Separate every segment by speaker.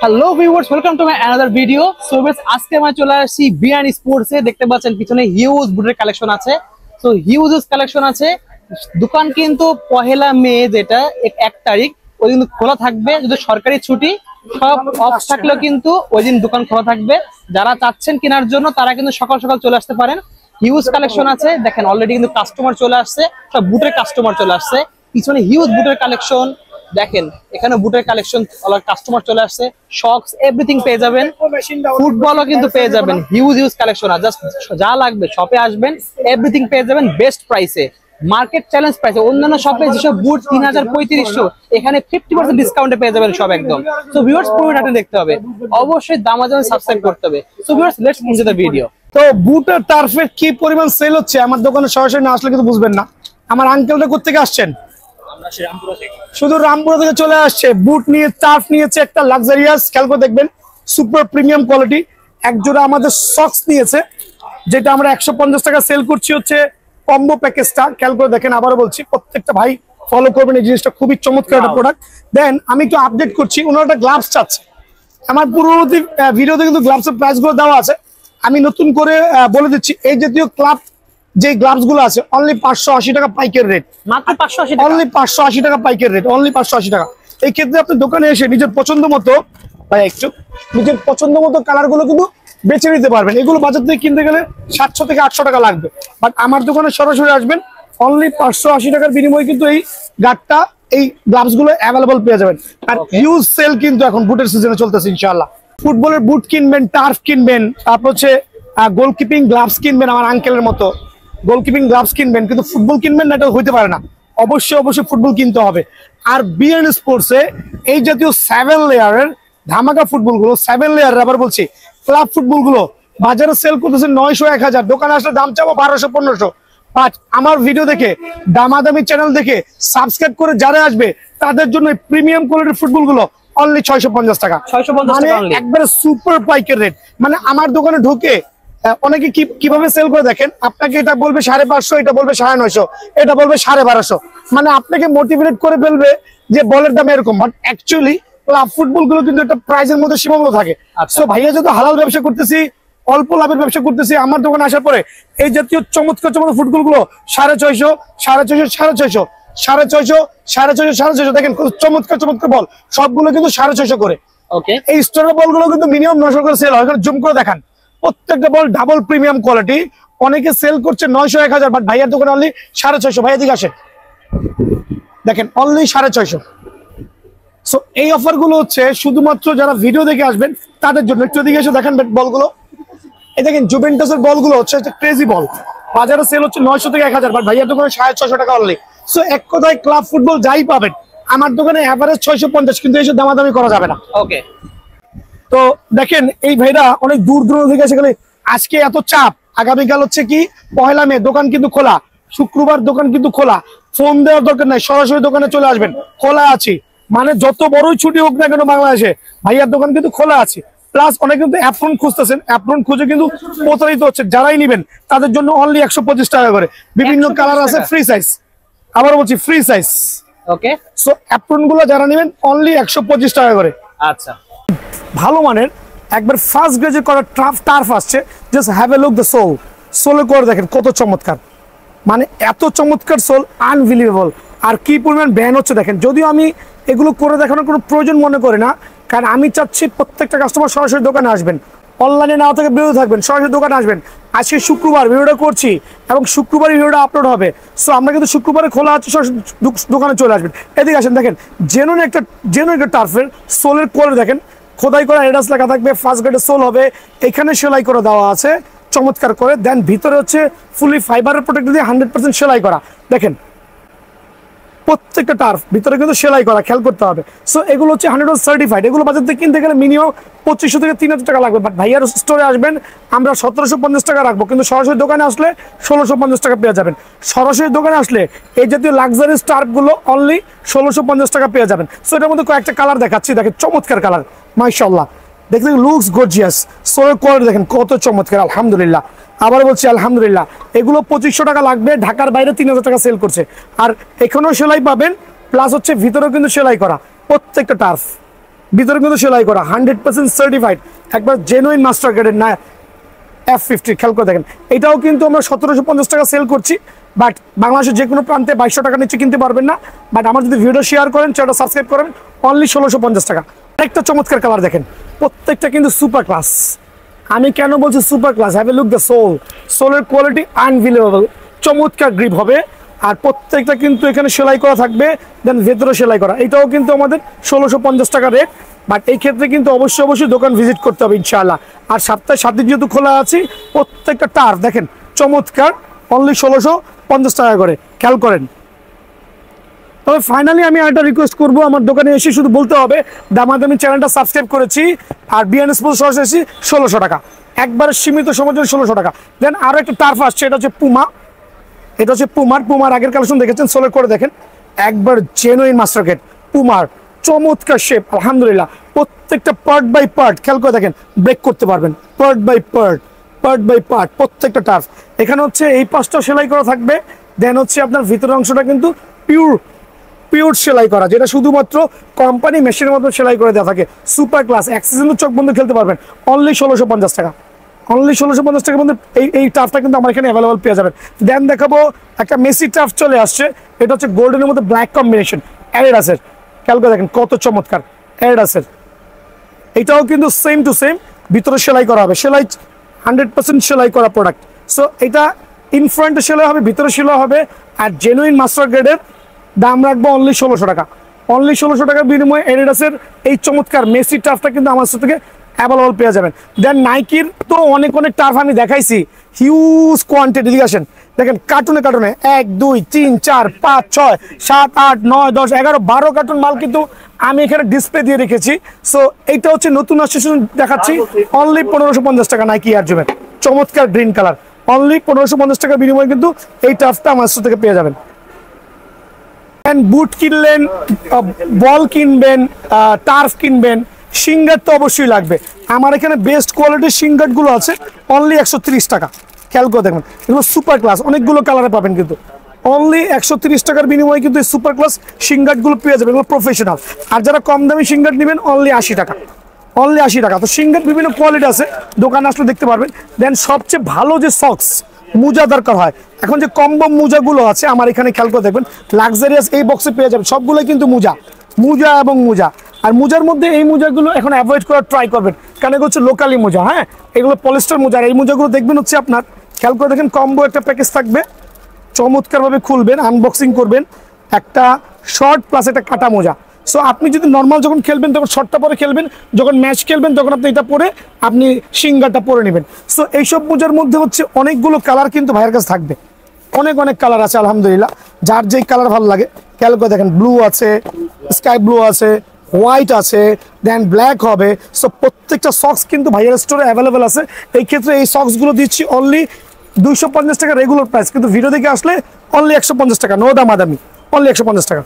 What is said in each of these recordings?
Speaker 1: Hello viewers, welcome to my another video. So বেশ আজকে আমরা চলে আসছি বিয়ান স্পোর্টসে। দেখতে পাচ্ছেন পিছনে হিউজ বুটের কালেকশন আছে। তো হিউজ কালেকশন আছে। দোকান কিন্তু পহেলা মে, যেটা 1 তারিখ, ওই দিন খোলা থাকবে। যদি সরকারি ছুটি সব অফ থাকলেও কিন্তু ওই দিন দোকান খোলা থাকবে। যারা চাচ্ছেন কেনার জন্য তারা কিন্তু সকাল সকাল চলে আসতে পারেন। হিউজ কালেকশন আছে। দেখেন অলরেডি কিন্তু কাস্টমার চলে আসছে, সব বুটের কাস্টমার চলে আসছে। পিছনে হিউজ বুটের কালেকশন দেখেন, এখানে বুটের কালেকশন, কাস্টমার চলে আসছে। শক্স এভরিথিং পেয়ে যাবেন, ফুটবলও কিন্তু পেয়ে যাবেন। হিউজ কালেকশন আছে। জাস্ট যা লাগবে শপে আসবেন, এভরিথিং পেয়ে যাবেন বেস্ট প্রাইসে, মার্কেট চ্যালেঞ্জ প্রাইসে। অন্যান্য শপে যেসব বুট 3000-3500, এখানে 50% ডিসকাউন্টে পেয়ে যাবেন সব একদম। সো ভিউয়ার্স, পুরোটা দেখতে হবে, অবশ্যই দামাদামি সাবস্ক্রাইব করতে হবে। So viewers, let's enjoy the video.
Speaker 2: তো বুটের টার্ফের কি পরিমাণ সেল হচ্ছে আমার দোকানে সরাসরি না আসলে কিন্তু বুঝবেন না। আমার আঙ্কেলটা কোথেকে আসছেন? শুধু রামপুরা থেকে চলে আসছে। বুট নিয়ে, টার্ফ নিয়েছে একটা লাক্সারিয়াস, খেয়াল করে দেখবেন, সুপার প্রিমিয়াম কোয়ালিটি। একজোড়া আমাদের সক্স নিয়েছে, যেটা আমরা 150 টাকা সেল করছি হচ্ছে কম্বো প্যাকেজটা। খেয়াল করে দেখেন, আবারও বলছি, প্রত্যেকটা ভাই ফলো করবেন এই জিনিসটা, খুবই চমৎকার একটা প্রোডাক্ট। দেন আমি একটু আপডেট করছি, ওনারা একটা গ্লাভস চাচ্ছে। আমার পূর্ববর্তী ভিডিওতে কিন্তু গ্লাভসের প্রাইস গুলো দেওয়া আছে। আমি নতুন করে বলে দিচ্ছি, এই জাতীয় ক্লাব যে গ্লাভস গুলো আছে অনলি 580 টাকা পাইকারি রেট,
Speaker 1: মাত্র 580 টাকা,
Speaker 2: অনলি 580 টাকা পাইকারি রেট, অনলি 580 টাকা। এই ক্ষেত্রে আপনি দোকানে এসে নিজের পছন্দ মতো নিজের পছন্দ মতো কালার গুলো কিন্তু বেছে নিতে পারবেন। এগুলো বাজার থেকে কিনতে গেলে 700 থেকে 800 টাকা লাগবে, বাট আমার দোকানে সরাসরি আসবেন, অনলি 580 টাকার বিনিময়ে কিন্তু এই গার্ডটা, এই গ্লাভস গুলো অ্যাভেলেবল পেয়ে যাবেন। আর হিউজ সেল কিন্তু এখন বুটের সিজনে চলতেছে ইনশাআল্লাহ। ফুটবলের বুট কিনবেন, টার্ফ কিনবেন, তারপর হচ্ছে গোলকিপিং গ্লাভস কিনবেন, আমার আঙ্কেলের মতো গোলকিপিং গ্লাভস কিনবেন, কিন্তু ফুটবল কিনবেন না, এটা হইতে পারে না। অবশ্যই ফুটবল কিনতে হবে। আর বিএন স্পোর্টসে এই জাতীয় 7 লেয়ারের ধামাকা ফুটবল গুলো, 7 লেয়ারের, আবার বলছি, ক্লাব ফুটবল গুলো বাজারে সেল করতেছে 900-1000, দোকানে আসলে দাম চাবো 1200-1500। বাট আমার ভিডিও দেখে, দামাদামি চ্যানেল দেখে সাবস্ক্রাইব করে যারা আসবে তাদের জন্য প্রিমিয়াম কোয়ালিটির ফুটবল গুলো অনলি 650 টাকা, মানে একবারে সুপার পাইকারি রেট। মানে আমার দোকানে ঢুকে অনেকে কিভাবে সেল করে দেখেন, আপনাকে এটা বলবে 550, এটা বলবে 950, এটা বলবে 1250, মানে আপনাকে মোটিভেট করে ফেলবে যে বলের দাম এরকম। বাট অ্যাকচুয়ালি ক্লাব ফুটবল গুলো কিন্তু একটা প্রাইসের মধ্যে সীমাবদ্ধ থাকে। সো ভাইয়া যেহেতু হালাল ব্যবসা করতেছি, অল্প লাভের ব্যবসা করতেছি, আমার দোকানে আসার পরে এই জাতীয় চমৎকার ফুটবল গুলো 650 দেখেন, চমৎকার বল, সবগুলো কিন্তু 650 করে। এই স্টোরের বল গুলো কিন্তু মিনিমাম 900 করে সেল হয়। জুম করে দেখান, প্রত্যেকটা বল ডাবল প্রিমিয়াম কোয়ালিটি। অনেকে সেল করছে 900-1000, বাট ভাইয়ার দোকানে অনলি 650। ভাইয়া দিকে আসেন, দেখেন অনলি 650। সো এই অফার গুলো হচ্ছে শুধুমাত্র যারা ভিডিও দেখে আসবেন তাদের জন্য। একটু দিকে এসে দেখেন বলগুলো, এই দেখেন জুভেন্টাসের বলগুলো হচ্ছে ক্রেজি বল, বাজারে সেল হচ্ছে 900 থেকে 1000, বাট ভাইয়ার দোকানে 650 টাকা অনলি। সো এক কথায় ক্লাব ফুটবল যাই পাবেন আমার দোকানে এভারেজ 650, কিন্তু এসে দামাদামি করা যাবে না। ওকে, তো দেখেন এই ভাইরা অনেক দূর থেকে এসে গেলে, আজকে এত চাপ, আগামীকাল হচ্ছে কি পহেলা মে, দোকান কিন্তু খোলা, শুক্রবার দোকান কিন্তু খোলা, ফোন দেওয়ার দরকার নাই, সরাসরি দোকানে চলে আসবেন, খোলা আছি। মানে যত বড়ই ছুটি হোক না কেন বাংলাদেশে, ভাইয়ার দোকান কিন্তু খোলা আছে। প্লাস অনেক কিন্তু অ্যাপ্রন খুঁজতেছেন, অ্যাপ্রন খুঁজে কিন্তু প্রতারিত হচ্ছে। যারাই নিবেন তাদের জন্য অনলি 125 টাকা করে, বিভিন্ন কালার আছে, ফ্রি সাইজ, আবার বলছি ফ্রি সাইজ। ওকে, সো অ্যাপ্রন গুলো যারা নিবেন অনলি 125 টাকা করে। আচ্ছা, ভালো মানের একবার ফার্স্ট গ্রেজে করা টার্ফ আসছে, just have a look the sole. সোলে করে দেখেন কত চমৎকার, মানে এত চমৎকার সোল, আনবিলিভেবল। আর কি পরিমাণ ব্যান হচ্ছে দেখেন। যদিও আমি এগুলো করে দেখানোর কোনো প্রয়োজন মনে করি না, কারণ আমি চাচ্ছি প্রত্যেকটা কাস্টমার সরাসরি দোকানে আসবেন, অনলাইনে না থেকে বিরত থাকবেন, সরাসরি দোকানে আসবেন। আজকে শুক্রবার ভিডিওটা করছি এবং শুক্রবারই ভিডিওটা আপলোড হবে। সো আমরা কিন্তু শুক্রবারে খোলা আছে, সরাসরি দোকানে চলে আসবেন। এদিকে আসেন, দেখেন জেনুইন একটা টার্ফের সোলের কোয়ালিটি দেখেন, খোদাই করা এডাস লেখা থাকবে, ফার্স্ট গ্রেডের সোল হবে, এখানে সেলাই করে দেওয়া আছে চমৎকার করে। দেন ভিতরে হচ্ছে ফুলি ফাইবারের প্রোটেক্ট দিয়ে 100% সেলাই করা। দেখেন প্রত্যেকটা টার্ফ ভিতরে কিন্তু সেলাই করা, খেয়াল করতে হবে। সো এগুলো হচ্ছে 100% সার্টিফাইড। এগুলো বাজার থেকে কিনতে গেলে মিনিমাম 2500 থেকে 3000 টাকা লাগবে, বাট ভাইয়ার স্টোরে আসবেন আমরা 1750 টাকা রাখবো, কিন্তু সরাসরি দোকানে আসলে 1650 টাকা পেয়ে যাবেন। সরাসরি দোকানে আসলে এই জাতীয় লাক্সারি টার্ফ গুলো অনলি 1650 টাকা পেয়ে যাবেন। সো এটার মধ্যে কয়েকটা কালার দেখাচ্ছি, দেখেন চমৎকার কালার, মাশাআল্লাহ, দেখতে লুকস গর্জিয়াস। সোলের কোয়ালিটি দেখেন কত চমৎকার, আলহামদুলিল্লাহ। আবার বলছি আলহামদুলিল্লাহ। এগুলো 2500 টাকা লাগবে, ঢাকার বাইরে 3000 টাকা সেল করছে। আর এখানেও সেলাই পাবেন, প্লাস হচ্ছে ভিতরেও কিন্তু সেলাই করা প্রত্যেকটা টার্ফ। ভিতরে কিন্তু সেলাই করা 100% সার্টিফাইড, একবার জেনুইন মাস্টার গ্রেডের না F50 খেয়াল করে দেখেন। এটাও কিন্তু আমরা 1750 টাকা সেল করছি, বাট বাংলাদেশের যে কোনো প্রান্তে 2200 টাকা নিচে কিনতে পারবেন না। বাট আমার যদি ভিডিও শেয়ার করেন, চ্যানেলটা সাবস্ক্রাইব করেন, অনলি 1650 টাকা। একটা চমৎকার কালার দেখেন, প্রত্যেকটা কিন্তু সুপার ক্লাস। আমি কেন বলছি super class, have a look the সোলের কোয়ালিটি আনবিলিভেবল, চমৎকার গ্রিপ হবে। আর প্রত্যেকটা কিন্তু এখানে সেলাই করা থাকবে, দেন ভেতরে সেলাই করা। এটাও কিন্তু আমাদের 1650 টাকা রেট। বাট এই ক্ষেত্রে কিন্তু অবশ্যই দোকান ভিজিট করতে হবে ইনশাআল্লাহ। আর সপ্তাহে 7 দিন যেহেতু খোলা আছে, প্রত্যেকটা টার্ফ দেখেন চমৎকার, অনলি 1650 টাকা করে, খেয়াল করেন। তবে ফাইনালি আমি একটা রিকোয়েস্ট করবো, আমার দোকানে এসে শুধু বলতে হবে দামাদামি চ্যানেলটা সাবস্ক্রাইব করেছি আর বিএন স্পোর্টস সরাসরি 1600 টাকা, একবারে সীমিত সময়ের জন্য 1600 টাকা। দেন আরো একটা টার্ফ আসছে, এটা হচ্ছে পুমা। এটা হচ্ছে পুমার আগের কালেকশন দেখেছেন, সোলের করে দেখেন, একবার জেনুইন মাস্টার গ্রেড পুমার, চমৎকার শেপ আলহামদুলিল্লাহ। প্রত্যেকটা পার্ট বাই পার্ট খেয়াল করে দেখেন, ব্রেক করতে পারবেন পার্ট বাই পার্ট প্রত্যেকটা টার্ফ। এখানে হচ্ছে এই পাশটা সেলাই করা থাকবে, দেন হচ্ছে আপনার ভিতরের অংশটা কিন্তু পিওর সেলাই করা, যেটা শুধুমাত্র কোম্পানি মেশিনের মতো সেলাই করে দেওয়া থাকে। সুপার ক্লাস, এক সিজন চোখ বন্ধ খেলতে পারবেন, অনলি 1650 টাকা। অনলি 1650 টাকার মধ্যে এই টার্ফটা কিন্তু আমার এখানে অ্যাভেলেবল পেয়ে যাবেন। দেন দেখাবো একটা মেসি টার্ফ চলে আসছে, এটা হচ্ছে গোল্ডেনের মধ্যে ব্ল্যাক কম্বিনেশন, অ্যাডিডাসের, খেয়াল করে দেখেন কত চমৎকার অ্যাডিডাসের। এটাও কিন্তু সেম টু সেম, ভিতরে সেলাই করা হবে, সেলাই 100% সেলাই করা প্রোডাক্ট। সো এটা ইন ফ্রন্টে সেলাই হবে, ভিতরে সেলাই হবে। আর জেনুইন মাস্টার গ্রেডের দাম রাখবো অনলি 1600 টাকা। অনলি 1600 টাকার বিনিময়ে অ্যাডিডাসের এই চমৎকার মেসি টার্ফটা কিন্তু আমার থেকে অ্যাভেলেবল পেয়ে যাবেন। দেন নাইকির তো অনেক টার্ফ আমি দেখাইছি, হিউজ কোয়ান্টিটি। দেখেন কার্টুনে 1 2 3 4 5 6 7 8 9 10 11 12 কার্টুন মাল কিন্তু আমি এখানে ডিসপ্লে দিয়ে রেখেছি। সো এইটা হচ্ছে নতুন আসছে, দেখাচ্ছি অনলি 1550 টাকা নাইকি এয়ার জুমের, চমৎকার গ্রিন কালার, অনলি 1550 টাকার বিনিময়ে কিন্তু এই টার্ফটা আমার থেকে পেয়ে যাবেন। বুট কিনলেন, বল কিনবেন, টার্ফ কিনবেন, সিঙ্গার তো অবশ্যই লাগবে। আমার এখানে বেস্ট কোয়ালিটির সিঙ্গার গুলো আছে, অনলি 130 টাকা, খেয়াল করে দেখবেন। এগুলো সুপার ক্লাস, অনেকগুলো কালারে পাবেন, কিন্তু অনলি 130 টাকার বিনিময়ে কিন্তু এই সুপার ক্লাস সিঙ্গার গুলো পেয়ে যাবেন, এগুলো প্রফেশনাল। আর যারা কম দামি সিঙ্গার নেবেন, অনলি 80 টাকা, অনলি 80 টাকা। তো সিঙ্গার বিভিন্ন কোয়ালিটি আছে, দোকানে আসলে দেখতে পারবেন। দেন সবচেয়ে ভালো যে সক্স মোজা দরকার হয়, এখন যে কম্বো মোজাগুলো আছে আমার এখানে খেয়াল করে দেখবেন, লাক্সারিয়াস এই বক্সে পেয়ে যাবেন, সবগুলো কিন্তু মোজা এবং মোজা। আর মোজার মধ্যে এই মোজাগুলো এখন অ্যাভয়েড করার ট্রাই করবেন, কারণ এগুলো হচ্ছে লোকালি মোজা, হ্যাঁ, এগুলো পলিস্টার মোজা। আর এই মোজাগুলো দেখবেন হচ্ছে আপনার, খেয়াল করে দেখেন, কম্বো একটা প্যাকেজ থাকবে, চমৎকারভাবে খুলবেন, আনবক্সিং করবেন, একটা শর্ট প্লাস একটা কাটা মোজা। সো আপনি যদি নর্মাল যখন খেলবেন তখন শর্টটা পরে খেলবেন, যখন ম্যাচ খেলবেন তখন আপনি এটা পরে আপনি সিঙ্গারটা পরে নেবেন। সো এইসব মোজার মধ্যে হচ্ছে অনেকগুলো কালার কিন্তু ভাইয়ের কাছে থাকবে, অনেক কালার আছে আলহামদুলিল্লাহ, যার যেই কালার ভালো লাগে। খেয়াল করে দেখেন, ব্লু আছে, স্কাই ব্লু আছে, হোয়াইট আছে, দেন ব্ল্যাক হবে। সো প্রত্যেকটা সক্স কিন্তু ভাইয়ের স্টোরে অ্যাভেলেবেল আছে। এই ক্ষেত্রে এই সক্সগুলো দিচ্ছি অনলি 250 টাকা রেগুলার প্রাইস, কিন্তু ভিডিও দেখে আসলে অনলি 150 টাকা, নো দামাদামি, অনলি 150 টাকা।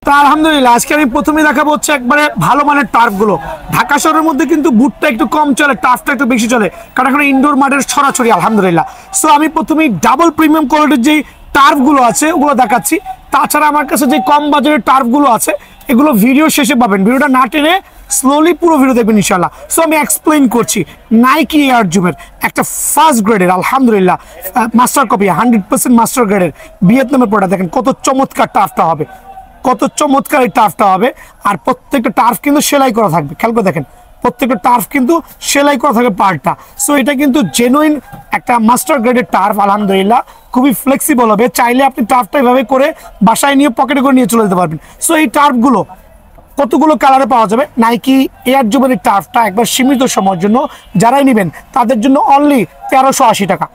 Speaker 2: তা আলহামদুলিল্লাহ আজকে আমি প্রথমেই দেখাবো হচ্ছে একবারে ভালো মানের টার্ফ গুলো। ঢাকা শহরের মধ্যে কিন্তু বুটটা একটু কম চলে, টার্ফটা একটু বেশি চলে, কারণ এখন ইনডোর মাঠের ছড়াছড়ি আলহামদুলিল্লাহ। সো আমি প্রথমেই ডাবল প্রিমিয়াম কোয়ালিটির যেই টার্ফ গুলো আছে ওগুলো দেখাচ্ছি। তাছাড়া আমার কাছে যে কম বাজারের টার্ফ গুলো আছে এগুলো ভিডিও শেষে পাবেন, ভিডিওটা না টেনে স্লোলি পুরো ভিডিও দেখবেন ইনশাআল্লাহ। সো আমি এক্সপ্লেইন করছি নাইকি এয়ার জুমের একটা ফার্স্ট গ্রেডের আলহামদুলিল্লাহ মাস্টার কপি, 100% মাস্টার গ্রেডের ভিয়েতনামের প্রোডাক্ট। দেখেন কত চমৎকার টার্ফটা হবে, কত চমৎকার এই টার্ফটা হবে। আর প্রত্যেকটা টার্ফ কিন্তু সেলাই করা থাকবে, খেয়াল করে দেখেন, প্রত্যেকটা টার্ফ কিন্তু সেলাই করা থাকবে পার্টটা। সো এটা কিন্তু জেনুইন একটা মাস্টার গ্রেডের টার্ফ আলহামদুলিল্লাহ, খুবই ফ্লেক্সিবল হবে, চাইলে আপনি টার্ফটা এভাবে করে বাসায় নিয়ে পকেটে করে নিয়ে চলে যেতে পারবেন। সো এই টার্ফগুলো কতগুলো কালারে পাওয়া যাবে, নাইকি এয়ার জুমের টার্ফটা একবার সীমিত সময়ের জন্য যারাই নেবেন তাদের জন্য অনলি 1380 টাকা,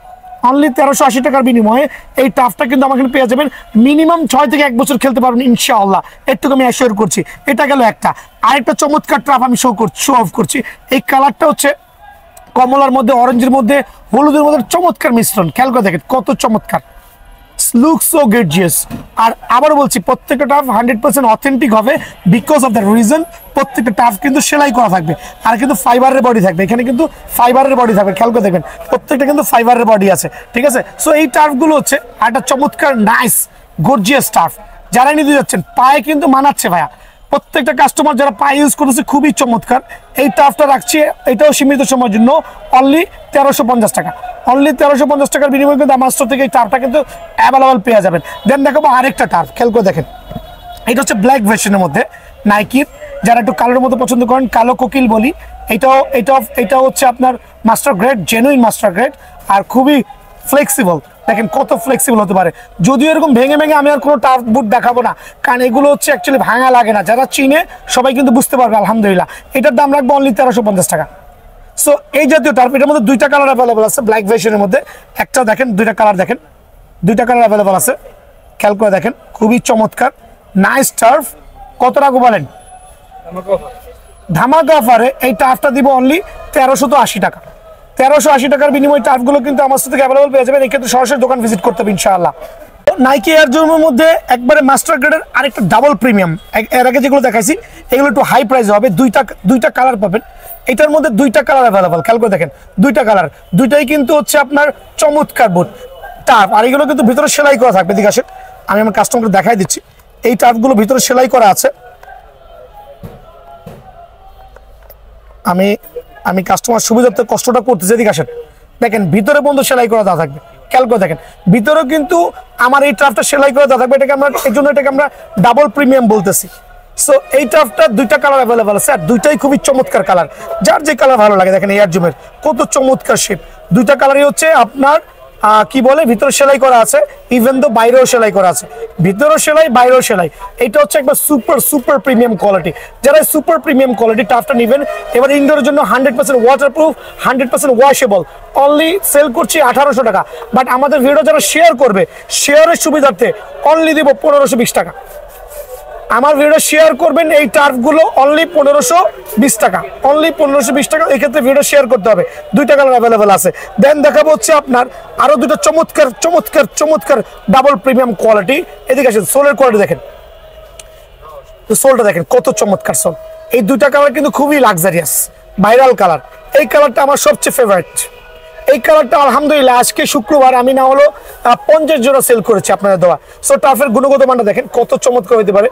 Speaker 2: অনলি 1380 টাকার বিনিময়ে এই টার্ফটা কিন্তু আমাকে পেয়ে যাবেন। মিনিমাম 6 থেকে 1 বছর খেলতে পারবেন ইনশাআল্লাহ, একটু আমি অ্যাসিওর করছি। এটা গেল একটা। আরেকটা চমৎকার টার্ফ আমি শো অফ করছি। এই কালারটা হচ্ছে কমলার মধ্যে, অরেঞ্জের মধ্যে, হলুদের মধ্যে চমৎকার মিশ্রণ, খেয়াল করে দেখেন কত চমৎকার, লুক সো গর্জিয়াস। আর আবার বলছি প্রত্যেকটা টার্ফ 100% অথেন্টিক হবে, বিকজ অফ দ্য রিজন প্রত্যেকটা টার্ফ কিন্তু সেলাই করা থাকবে, আর কিন্তু ফাইবারের বডি থাকবে, এখানে কিন্তু ফাইবারের বডি থাকবে, খেয়াল করে দেখবেন প্রত্যেকটা কিন্তু ফাইবারের বডি আছে, ঠিক আছে। সো এই টার্ফগুলো হচ্ছে একটা চমৎকার নাইস গর্জিয়াস টার্ফ, যারা নিতে যাচ্ছেন পায়ে কিন্তু মানাচ্ছে ভাইয়া, প্রত্যেকটা কাস্টমার যারা পায়ে ইউজ করতেছে খুবই চমৎকার। এই টার্ফটা রাখছি, এটাও সীমিত সময়ের জন্য অনলি 1350 টাকা। অনলি 1350 টাকার বিনিময়ে কিন্তু আমার স্টোর থেকে এই টার্ফটা কিন্তু অ্যাভেলেবল পেয়ে যাবেন। দেন দেখাবো আরেকটা টার্ফ, খেয়াল করে দেখেন। এটা হচ্ছে ব্ল্যাক ভার্সনের মধ্যে নাইকির, যারা একটু কালোর মধ্যে পছন্দ করেন, কালো কোকিল বলি। এটাও হচ্ছে আপনার master grade, genuine master grade, আর খুবই ফ্লেক্সিবল। দেখেন কত ফ্লেক্সিবল হতে পারে। যদিও এরকম ভেঙে ভেঙে আমি আর কোনো টার্ফ বুট দেখাবো না, কারণ এগুলো হচ্ছে অ্যাকচুয়ালি ভাঙা লাগে না। যারা চিনে সবাই কিন্তু বুঝতে পারবে আলহামদুলিল্লাহ। এটার দাম রাখবো অনলি 1350 টাকা। সো এই জাতীয় টার্ফ, এটার মধ্যে দুইটা কালার অ্যাভেলেবল আছে ব্ল্যাক ভার্সনের মধ্যে। একটা দেখেন, দুইটা কালার দেখেন, দুইটা কালার অ্যাভেলেবল আছে, খেয়াল করে দেখেন, খুবই চমৎকার নাইস টার্ফ। কত রাখবো বলেন? ধামাকা অফারে এই টার্ফটা দিব অনলি 1380 টাকা। 1380 টাকার বিনিময়ে টার্ফগুলো কিন্তু আমার সাথে অ্যাভেলেবল পেয়ে যাবেন। এই ক্ষেত্রে সরাসরি দোকান ভিজিট করতে হবে ইনশাআল্লাহ। নাইকি এয়ার জোনের মধ্যে একবারে মাস্টার গ্রেডের আরেকটা ডাবল প্রিমিয়াম, এর আগে যেগুলো দেখাইছি এগুলো একটু হাই প্রাইস হবে। দুইটা কালার পাবেন, এটার মধ্যে দুইটা কালার অ্যাভেলেবল, খেয়াল করে দেখেন দুইটা কালার, দুইটাই কিন্তু হচ্ছে আপনার চমৎকার বুট টার্ফ। আর এগুলো কিন্তু ভিতরে সেলাই করা থাকবে। এদিকে আসেন, আমি আমার কাস্টমারকে দেখাই দিচ্ছি। এই টার্ফগুলো ভিতরে সেলাই করা আছে। আমি কাস্টমার সুবিধার্থে কষ্টটা করতেছি। এদিকে আসেন, দেখেন ভিতরে পর্যন্ত সেলাই করা দেওয়া থাকবে, খেয়াল করে দেখেন ভিতরেও কিন্তু আমার এই টার্ফটা সেলাই করে দেওয়া থাকবে। এটাকে আমরা ডাবল প্রিমিয়াম বলতেছি। সো এই টার্ফটা দুইটা কালার অ্যাভেলেবল আছে, আর দুইটাই খুবই চমৎকার কালার। যার যে কালার ভালো লাগে, দেখেন এয়ার জুমের কত চমৎকার শেপ। দুইটা কালারই হচ্ছে আপনার কি বলে ভিতরে সেলাই করা আছে, ইভেন তো বাইরেও সেলাই করা আছে, ভিতরেও সেলাই বাইরেও সেলাই। এটা হচ্ছে একবার সুপার প্রিমিয়াম কোয়ালিটি। যারা সুপার প্রিমিয়াম কোয়ালিটি টার্ফটা নেবেন, এবার ইনডোরের জন্য 100% ওয়াটারপ্রুফ, 100% ওয়াশেবল, অনলি সেল করছি 1800 টাকা। বাট আমাদের ভিডিও যারা শেয়ার করবে, শেয়ারের সুবিধার্থে অনলি দেবো 1520 টাকা। আমার ভিডিও শেয়ার করবেন এই টার্ফগুলো অনলি 1520 টাকা, অনলি 1520 টাকা। এই ক্ষেত্রে ভিডিও শেয়ার করতে হবে। দুইটা কালার অ্যাভেলেবেল আছে। দেন দেখাবো হচ্ছে আপনার আরো দুটো চমৎকার ডাবল প্রিমিয়াম কোয়ালিটি। এদিকে আসেন, সোলের কোয়ালিটি দেখেন, সোলটা দেখেন কত চমৎকার সোল। এই দুইটা কালার কিন্তু খুবই লাক্সারিয়াস ভাইরাল কালার। এই কালারটা আমার সবচেয়ে ফেভারিট। এই কালারটা আলহামদুলিল্লাহ আজকে শুক্রবার আমি না হলো 50 জোড়া সেল করেছি আপনাদের দেওয়া। সো টার্ফের গুণগত মানটা দেখেন কত চমৎকার হতে পারে।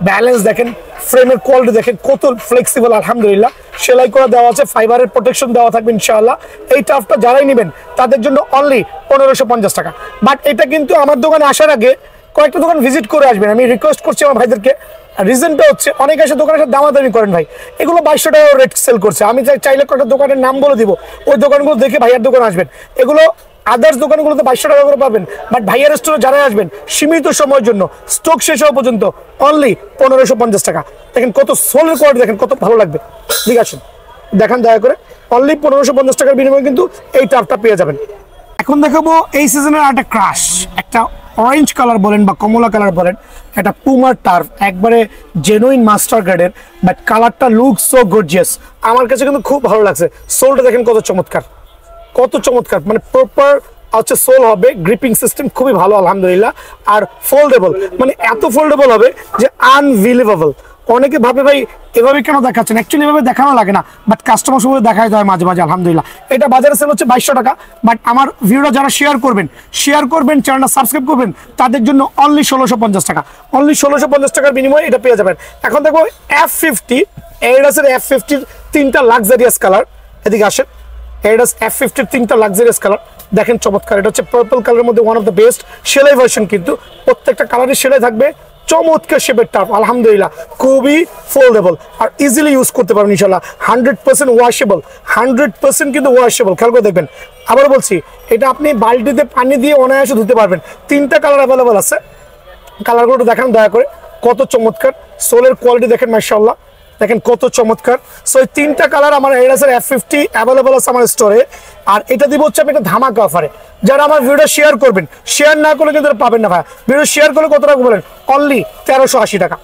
Speaker 2: ব্যালেন্স দেখেন, ফ্রেমের কোয়ালিটি দেখেন কত ফ্লেক্সিবল আলহামদুলিল্লাহ। সেলাই করা দেওয়া আছে, ফাইবারের প্রোটেকশন দেওয়া থাকবে ইনশাআল্লাহ। এই টার্ফটা যারাই নেবেন তাদের জন্য অনলি 1550 টাকা। বাট এটা কিন্তু আমার দোকানে আসার আগে কয়েকটা দোকান ভিজিট করে আসবেন, আমি রিকোয়েস্ট করছি আমার ভাইদেরকে। রিজনটা হচ্ছে অনেকে এসে দোকানের সাথে দামাদামি করেন, ভাই এগুলো 2200 টাকা রেট সেল করছে। আমি চাইলে কয়েকটা দোকানের নাম বলে দিব, ওই দোকানগুলো দেখে ভাইয়ার দোকান আসবেন। এগুলো আদার্স দোকানগুলোতে 2200 টাকা করে পাবেন, বাট ভাইয়ার স্টোরে যারা আসবেন সীমিত সময়ের জন্য স্টক শেষ হওয়া পর্যন্ত অনলি 1550 টাকা। দেখেন কত সোলের কোয়ালিটি, দেখেন কত ভালো লাগবে। ঠিক আছে, দেখেন দয়া করে অনলি 1550 টাকার বিনিময়ে কিন্তু এই টার্ফটা পেয়ে যাবেন। এখন দেখাবো এই সিজনের একটা ক্রাশ, একটা অরেঞ্জ কালার বলেন বা কমলা কালার বলেন, একটা পুমার টার্ফ, একবারে জেনুইন মাস্টার গ্রেডের, বাট কালারটা লুক সো গর্জিয়াস। আমার কাছে কিন্তু খুব ভালো লাগছে। সোলটা দেখেন কত চমৎকার, মানে প্রপার হচ্ছে সোল হবে, গ্রিপিং সিস্টেম খুবই ভালো আলহামদুলিল্লাহ। আর ফোল্ডেবল, মানে এত ফোল্ডেবল হবে যে আনবিলিভেবল। অনেকে ভাবে ভাই এভাবে কেন দেখাচ্ছেন, অ্যাকচুয়ালি এভাবে দেখানো লাগে না, বাট কাস্টমার সঙ্গে দেখাই যায় মাঝে মাঝে আলহামদুলিল্লাহ। এটা বাজারে সেল হচ্ছে 2200 টাকা, বাট আমার ভিডিওটা যারা শেয়ার করবেন চ্যানেলটা সাবস্ক্রাইব করবেন, তাদের জন্য অনলি 1650 টাকা। অনলি 1650 টাকার বিনিময়ে এটা পেয়ে যাবেন। এখন দেখো F50, এডিডাসের F50 তিনটা লাক্সারিয়াস কালার। এদিকে আসেন, এডিডাস F50 তিনটা লাক্সারিয়াস কালার দেখেন চমৎকার। এটা হচ্ছে পার্পল কালারের মধ্যে ওয়ান অফ দ্য বেস্ট সেলাই ভার্সন, কিন্তু প্রত্যেকটা কালারে সেলাই থাকবে। চমৎকার শেপের টার্ফ আলহামদুলিল্লাহ, খুবই ফোল্ডেবল আর ইজিলি ইউজ করতে পারবেন ইনশাআল্লাহ। 100% ওয়াশেবল, 100% কিন্তু ওয়াশেবল। খেয়াল করে দেখবেন, আবার বলছি এটা আপনি বালতিতে পানি দিয়ে অনায়াসে ধুতে পারবেন। তিনটা কালার অ্যাভেলেবল আছে, কালারগুলো দেখান দয়া করে, কত চমৎকার। সোলের কোয়ালিটি দেখেন মাশাআল্লাহ, দেখেন কত চমৎকার। সো এই তিনটা কালার আমার এডিডাসের F50 অ্যাভেলেবল আছে আমার স্টোরে। আর এটা দিব হচ্ছে আমি একটা ধামাকা অফারে। যারা আমার ভিডিও শেয়ার করবেন, শেয়ার না করলে কিন্তু পাবেন না ভাই। ভিডিও শেয়ার করলে কত টাকা বলেন? অনলি 1380 টাকা।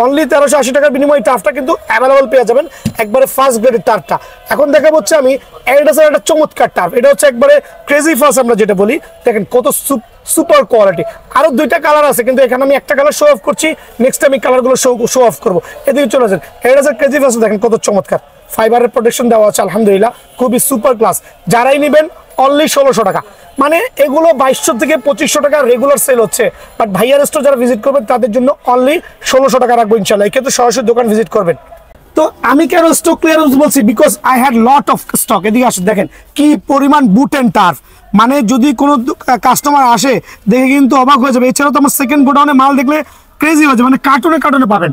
Speaker 2: অনলি 1380 টাকার বিনিময়ে টার্ফটা কিন্তু অ্যাভেলেবল পেয়ে যাবেন, একবারে ফার্স্ট গ্রেডের টার্ফটা। এখন দেখা হচ্ছে আমি এডিডাসের একটা চমৎকার টার্ফ, এটা হচ্ছে একবারে ক্রেজি ফার্স্ট আমরা যেটা বলি। দেখেন কত সুপার কোয়ালিটি। আরো দুইটা কালার আছে, কিন্তু এখানে আমি একটা কালার শো অফ করছি, নেক্সট আমি কালারগুলো শো অফ করবো। এদিকে চলে আসেন, এডিডাসের ক্রেজি ফার্স্ট দেখেন কত চমৎকার, ফাইবারের প্রোটেকশন দেওয়া আছে আলহামদুলিল্লাহ, খুবই সুপার ক্লাস। যারাই নেবেন অনলি 1600 টাকা, মানে এগুলো 2200 থেকে 2500 টাকা রেগুলার সেল হচ্ছে, বাট ভাইয়ার স্টোর যারা ভিজিট করবেন তাদের জন্য অনলি 1600 টাকা রাখবো ইনশাল্লাহ। এক্ষেত্রে সরাসরি দোকান ভিজিট করবেন। তো আমি কেন স্টক ক্লিয়ারেন্স বলছি, because I had lot of stock. এদিকে আসেন, দেখেন কি পরিমাণ বুট এন্ড টার্ফ, মানে যদি কোনো কাস্টমার আসে দেখে কিন্তু অবাক হয়ে যাবে। এছাড়াও তো আমার সেকেন্ড গোডাউনে মাল দেখলে ক্রেজি হয়ে যাবে, মানে কার্টুনে কার্টুনে পাবেন।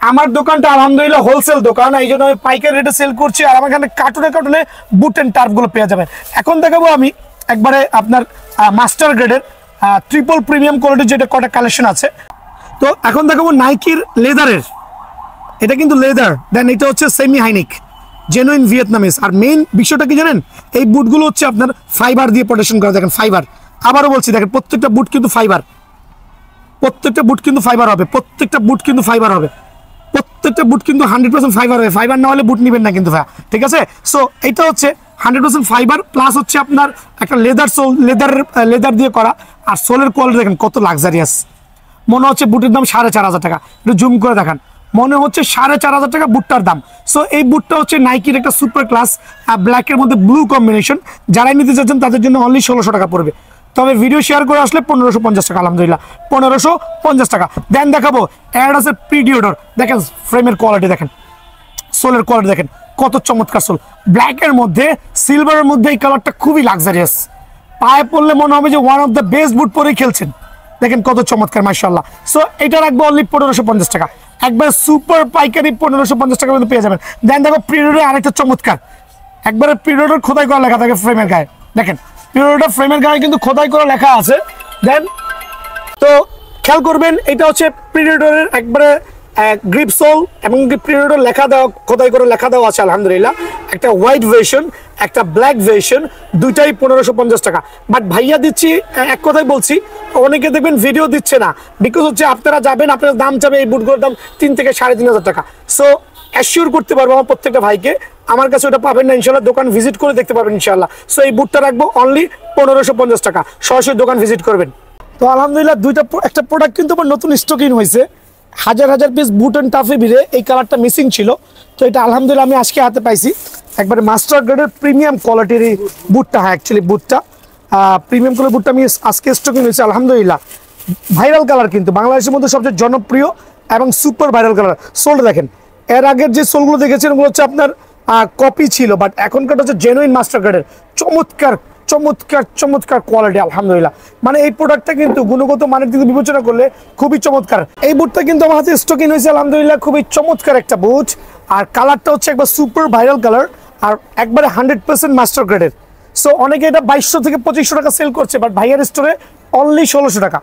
Speaker 2: আমার দোকানটা আলহামদুলিল্লাহ হোলসেল দোকান, এই জন্য আমি পাইকারি রেটে সেল করছি, আর আমার এখানে কার্টুনে কার্টুনে বুট এন্ড টার্ফ গুলো পেয়ে যাবেন। এখন দেখাবো আমি একবারে আপনার মাস্টার গ্রেডের ট্রিপল প্রিমিয়াম কোয়ালিটির যেটা কটা কালেকশন আছে। তো এখন দেখাবো নাইকির লেদারের, এটা কিন্তু লেদার, দেন এটা হচ্ছে সেমি হাইনিক জেনুইন ভিয়েতনামিজ। আর মেইন বিষয়টা কি জানেন, এই বুটগুলো হচ্ছে আপনার ফাইবার দিয়ে প্রোটেকশন করা। দেখেন ফাইবার, আবারও বলছি দেখেন প্রত্যেকটা বুট কিন্তু ফাইবার, প্রত্যেকটা বুট কিন্তু ফাইবার হবে, প্রত্যেকটা বুট কিন্তু ফাইবার হবে, প্রত্যেকটা বুট কিন্তু 100% ফাইবার হবে। ফাইবার না হলে বুট নিবেন না কিন্তু ভাই, ঠিক আছে? সো এটা হচ্ছে 100% ফাইবার প্লাস হচ্ছে আপনার একটা লেদার সোল, লেদার দিয়ে করা। আর সোলের কোয়ালিটি দেখেন কত লাক্সারিয়াস, মনে হচ্ছে বুটের দাম 4500 টাকা। একটু জুম করে দেখান, মনে হচ্ছে 4500 টাকা বুটটার দাম। সো এই বুটটা হচ্ছে নাইকির একটা সুপার ক্লাস ব্ল্যাকের মধ্যে ব্লু কম্বিনেশন। যারাই নিতে চাচ্ছেন তাদের জন্য অনলি 1600 টাকা পড়বে। তবে ভিডিও শেয়ার করে আসলে 1550 টাকা, আলহামদুলিল্লাহ 1550 টাকা। দেন দেখাবো অ্যাডিডাসের প্রিডিওডর, দেখেন ফ্রেমের কোয়ালিটি দেখেন, সোলের কোয়ালিটি দেখেন কত চমৎকার সোল, ব্ল্যাকের মধ্যে সিলভারের মধ্যে এই কালারটা খুবই লাক্সারিয়াস। পায়ে পড়লে মনে হবে যে ওয়ান অফ দ্য বেস্ট বুট পরেই খেলছেন, দেখেন কত চমৎকার মাশাআল্লাহ। সো এটা রাখবো অনলি 1550 টাকা, একবার সুপার পাইকারি 1550 টাকা পর্যন্ত পেয়ে যাবেন। দেন দেখো পিরিয়ডের আরেকটা চমৎকার, একবারে পিরিয়ডের খোদাই করা লেখা থাকে ফ্রেমের গায়ে, দেখেন পিরিয়ডের ফ্রেমের গায়ে কিন্তু খোদাই করা লেখা আছে। দেন তো খেয়াল করবেন, এটা হচ্ছে পিরিয়ডের একবারে গ্রিপ সোল এবং পিরিয়ডের লেখা দেওয়া, খোদাই করে লেখা দেওয়া আছে আলহামদুলিল্লাহ। একটা হোয়াইট ভার্সন, একটা ব্ল্যাক ভার্সন, দুইটাই 1550 টাকা। বাট ভাইয়া দিচ্ছি, এক কথাই বলছি, অনেকে দেখবেন ভিডিও দিচ্ছে না, বিকজ হচ্ছে আপনারা যাবেন, আপনার দাম যাবে এই বুটগুলোর দাম 3 থেকে 3500 টাকা। সো অ্যাসিওর করতে পারবো আমার প্রত্যেকটা ভাইকে, আমার কাছে ওটা পাবেন না ইনশাল্লাহ, দোকান ভিজিট করে দেখতে পাবেন ইনশাল্লাহ। সো এই বুটটা রাখবো অনলি 1550 টাকা, সরাসরি দোকান ভিজিট করবেন। তো আলহামদুলিল্লাহ একটা প্রোডাক্ট কিন্তু আমার নতুন স্টকিং হয়েছে, হাজার হাজার পিস বুট এন্ড টাফে ভিড়ে এই কালারটা মিসিং ছিল। তো এটা আলহামদুলিল্লাহ আমি আজকে হাতে পাইছি, একবারে মাস্টার গ্রেডের প্রিমিয়াম কোয়ালিটির এই বুটটা। হ্যাঁ অ্যাকচুয়ালি বুটটা প্রিমিয়াম কোয়ালিটির বুটটা আমি আজকে স্টকিং হয়েছে আলহামদুলিল্লাহ। ভাইরাল কালার কিন্তু বাংলাদেশের মধ্যে সবচেয়ে জনপ্রিয় এবং সুপার ভাইরাল কালার। সোলটা দেখেন, এর আগের যে সোলগুলো দেখেছেন ওগুলো হচ্ছে আপনার কপি ছিল, বাট এখনকার হচ্ছে জেনুইন মাস্টার গ্রেডের চমৎকার চমৎকার চমৎকার কোয়ালিটি আলহামদুলিল্লাহ। মানে এই প্রোডাক্টটা কিন্তু গুণগত মানের দিকে বিবেচনা করলে খুবই চমৎকার। এই বুটটা কিন্তু আমার হাতে স্টকিং হয়েছে আলহামদুলিল্লাহ, খুবই চমৎকার একটা বুট। আর কালারটা হচ্ছে একবার সুপার ভাইরাল কালার, আর একবারে 100% মাস্টার গ্রেডের। সো অনেকে এটা 2200 থেকে 2500 টাকা সেল করছে, বাট ভাইয়ার স্টোরে অনলি 1600 টাকা,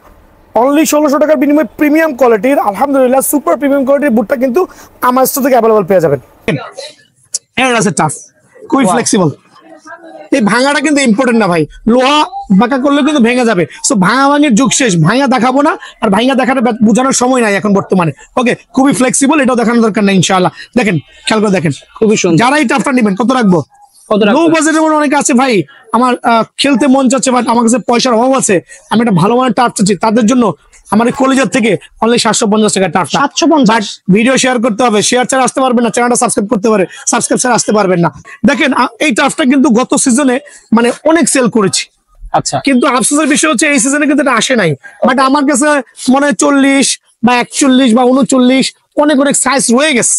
Speaker 2: অনলি 1600 টাকার বিনিময়ে প্রিমিয়াম কোয়ালিটির আলহামদুলিল্লাহ সুপার প্রিমিয়াম কোয়ালিটির বুটটা কিন্তু আমার স্টোর থেকে অ্যাভেলেবল পেয়ে যাবেন। এর আছে টাফ, খুবই ফ্লেক্সিবল। এই ভাঙাটা কিন্তু ইম্পর্টেন্ট না ভাই, লোহা বাঁকা করলে কিন্তু ভেঙে যাবে। সো ভাঙা ভাঙের যুগ শেষ, ভাঙা দেখাবো না, আর ভাঙা দেখানো বোঝানোর সময় নাই এখন বর্তমানে। ওকে, খুবই ফ্লেক্সিবল, এটাও দেখানোর দরকার নেই ইনশাআল্লাহ। দেখেন খেয়াল করে দেখেন, খুবই সুন্দর। যারা এই টাফটা নেবেন কত রাখবো? লো বাজেটের মধ্যে অনেকে আছে ভাই, আমার খেলতে মন চাচ্ছে বাট আমার কাছে পয়সার অভাব আছে, আমি একটা ভালো মানের টাফ চাচ্ছি, তাদের জন্য আমার কলেজের থেকে অনলি 750 টাকা টাফ। 750 ভিডিও শেয়ার করতে হবে, শেয়ার ছাড়া আসতে পারবেন না, চ্যানেলটা সাবস্ক্রাইব করতে পারে, সাবস্ক্রাইব ছাড়া আসতে পারবেন না। দেখেন এই টাফটা কিন্তু গত সিজনে মানে অনেক সেল করেছি, আচ্ছা, কিন্তু আফসোসের বিষয় হচ্ছে এই সিজনে কিন্তু এটা আসে নাই। বাট আমার কাছে মনে হয় 40 বা 41 বা 39 অনেক অনেক সাইজ রয়ে গেছে।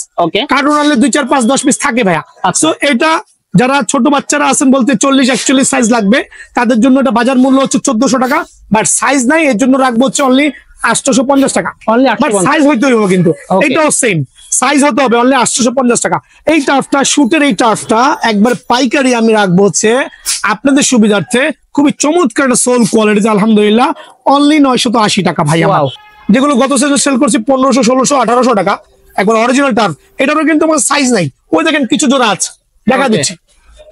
Speaker 2: কার্টুন আনলে 2, 4, 5, 10 পিস থাকে ভাইয়া। সো এটা যারা ছোট বাচ্চারা আছেন বলতে 40-41 সাইজ লাগবে, তাদের জন্য এটা বাজার মূল্য হচ্ছে 1400 টাকা, বাট সাইজ নাই, এর জন্য রাখবো হচ্ছে অনলি 850 টাকা। সাইজ হইতে হবে কিন্তু এটাও সেম সাইজ হতে হবে, অনলি 850 টাকা। এই টাফটা শুটের, এই টাফটা একবার পাইকারি আমি রাখবো হচ্ছে আপনাদের সুবিধার্থে, খুবই চমৎকার একটা সোল কোয়ালিটি আলহামদুলিল্লাহ, অনলি 980 টাকা ভাই। আমার যেগুলো গত সিজনে সেল করছি 1500, 1600, 1800 টাকা, একবার অরিজিনাল টাফ, এটারও কিন্তু আমার সাইজ নাই। ওই দেখেন কিছু জোড়া আছে, দেখা দিচ্ছি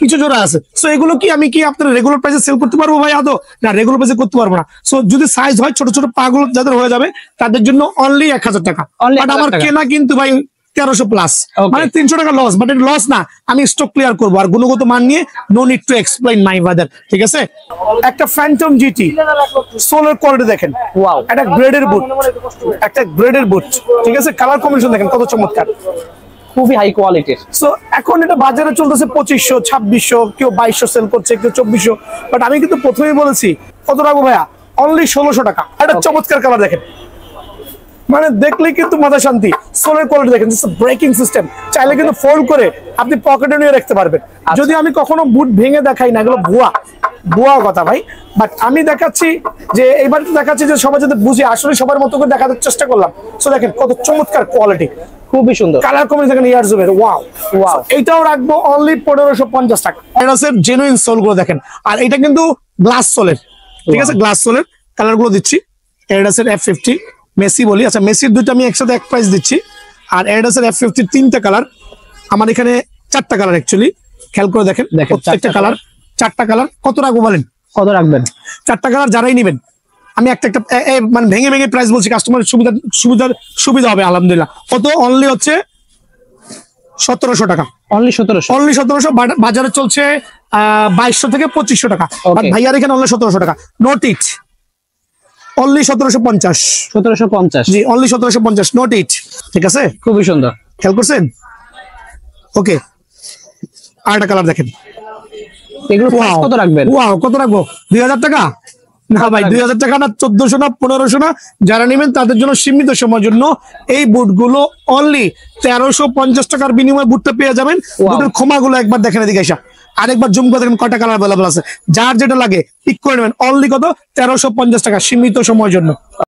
Speaker 2: কিছু জোড়া আছে। সো এগুলো কি আমি কি আপনার রেগুলার প্রাইসে সেল করতে পারবো ভাই? আদৌ না, রেগুলার প্রাইসে করতে পারবো না। সো যদি সাইজ হয় ছোট ছোট পাগুলো যাদের হয়ে যাবে তাদের জন্য অনলি 1000 টাকা। বাট আমার কেনা কিন্তু ভাই 1300 প্লাস, মানে 300 টাকা লস। বাট এটা লস না, আমি স্টক ক্লিয়ার করবো, আর গুণগত মান নিয়ে no need to explain my brother, ঠিক আছে? একটা ফ্যান্টম জিটি সোলার কোয়ালিটি দেখেন, ওয়াও, একটা গ্রেডের বুট, একটা গ্রেডের বুট, ঠিক আছে? কালার কম্বিনেশন দেখেন কত চমৎকার,
Speaker 1: খুবই হাই কোয়ালিটির।
Speaker 2: সো এখন এটা বাজারে চলতেছে 2500, 2600, কেউ 2200 সেল করছে, কেউ 2400। বাট আমি কিন্তু প্রথমেই বলেছি কত রাখবো ভাইয়া, অনলি 1600 টাকা। একটা চমৎকার কালার দেখেন, মানে দেখলেই কিন্তু মাথা শান্তি। সোলের কোয়ালিটি দেখেন, ব্রেকিং সিস্টেম, চাইলে কিন্তু ফোল্ড করে আপনি পকেটে নিয়ে রাখতে পারবেন। যদি আমি কখনো বুট ভেঙে দেখাই না, এগুলো ভুয়া কথা ভাই। বাট আমি দেখাচ্ছি যে এইবার দেখাচ্ছি যে সবাই যাতে বুঝে, আসলে সবার মতো করে দেখানোর চেষ্টা করলাম। সো দেখেন কত চমৎকার কোয়ালিটি,
Speaker 1: খুবই সুন্দর
Speaker 2: কালার কম্বিনেশন দেখেন, ইয়ার জুমের ওয়াও। এইটাও রাখবো অনলি 1550 টাকা। এডাসের জেনুইন সোল গুলো দেখেন, আর এটা কিন্তু গ্লাস সোলের, ঠিক আছে, গ্লাস সোলের। কালার গুলো দিচ্ছি, এডাসের F50 মেসি বলি, আচ্ছা মেসির দুটো আমি একসাথে এক প্রাইস দিচ্ছি। আর এডাসের F50 3টা কালার, আমার এখানে 4টা কালার অ্যাকচুয়ালি, খেয়াল করে দেখেন প্রত্যেকটা কালার, 4টা কালার। কত রাখবো বলেন?
Speaker 1: কত রাখবেন?
Speaker 2: 4টা কালার যারাই নেবেন, আমি একটা মানে ভেঙে ভেঙে প্রাইস বলছি, কাস্টমারের সুবিধা হবে আলহামদুলিল্লাহ। কত? অনলি হচ্ছে 1700 টাকা।
Speaker 1: অনলি 1700?
Speaker 2: অনলি 1700। বাজারে চলছে 2200 থেকে 2500 টাকা। ভাইয়ার এখানে অনলি 1700 টাকা। নোট ইট, অনলি 1750।
Speaker 1: 1750?
Speaker 2: জি, অনলি 1750, নোট ইট। ঠিক আছে,
Speaker 1: খুবই সুন্দর,
Speaker 2: খেয়াল করছেন? ওকে, আরেকটা কালার দেখেন।
Speaker 1: এগুলো কত রাখবেন?
Speaker 2: ওয়াও, কত রাখবো? 2000 টাকা? না ভাই, 2000 টাকা না, 1400 না, 1500 না। যারা নেবেন তাদের জন্য সীমিত সময়ের জন্য এই বুটগুলো অনলি 1350 টাকার বিনিময়ে বুটটা পেয়ে যাবেন। বুটের ক্ষমাগুলো একবার দেখেন, এদিকে এসে আরেকবার জুম করে দেখেন কয়টা কালার অ্যাভেলেবল আছে। যার যেটা লাগে পিক করে নেবেন। অনলি কত? 1350 টাকা, সীমিত সময়ের জন্য।